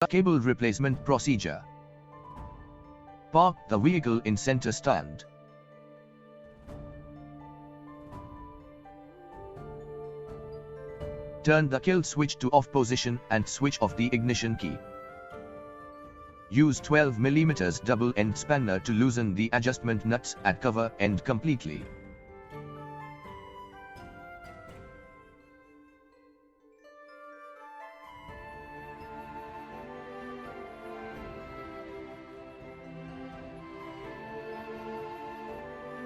Cable replacement procedure. Park the vehicle in center stand. Turn the kill switch to off position and switch off the ignition key. Use 12 mm double end spanner to loosen the adjustment nuts at cover end completely.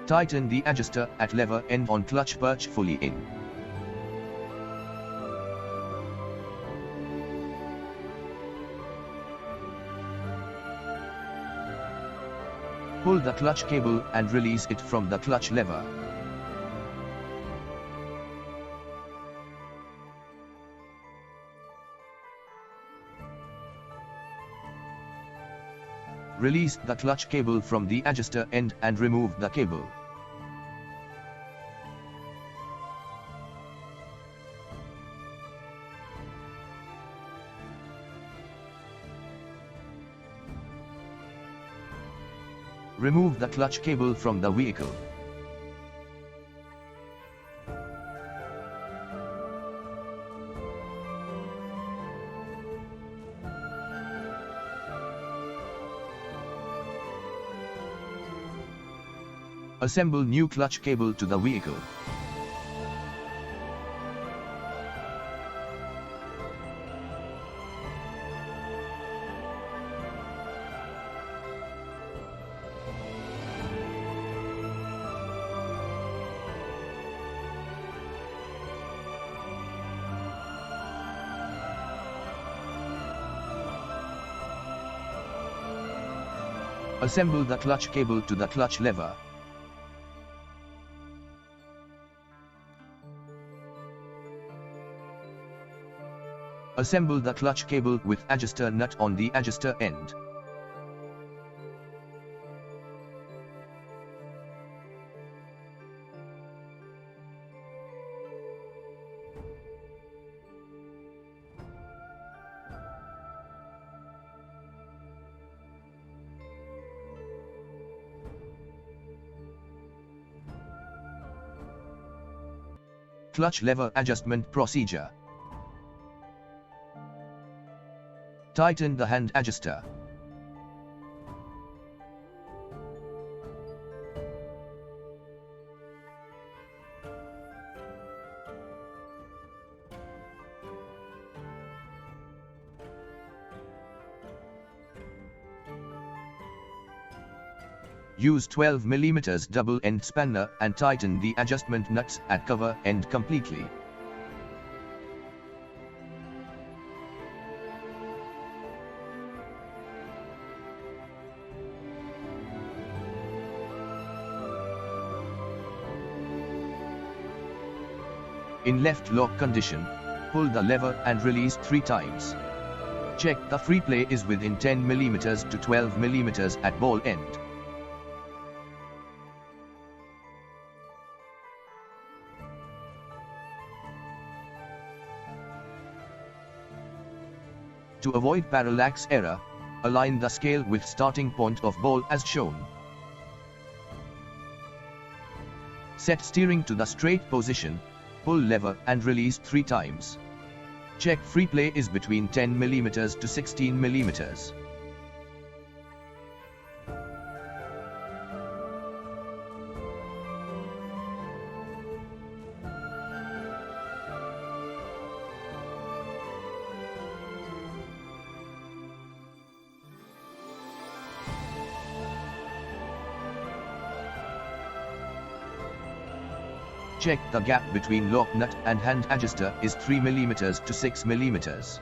Tighten the adjuster at lever end on clutch perch fully in. Pull the clutch cable and release it from the clutch lever. Release the clutch cable from the adjuster end and remove the cable. Remove the clutch cable from the vehicle. Assemble new clutch cable to the vehicle. Assemble the clutch cable to the clutch lever. Assemble the clutch cable with adjuster nut on the adjuster end. Clutch lever adjustment procedure. Tighten the hand adjuster. Use 12 mm double end spanner and tighten the adjustment nuts at cover end completely. In left lock condition, pull the lever and release 3 times. Check the free play is within 10 mm to 12 mm at ball end. To avoid parallax error, align the scale with starting point of ball as shown. Set steering to the straight position, pull lever and release 3 times. Check free play is between 10 mm to 16 mm. Check the gap between lock nut and hand adjuster is 3 mm to 6 mm.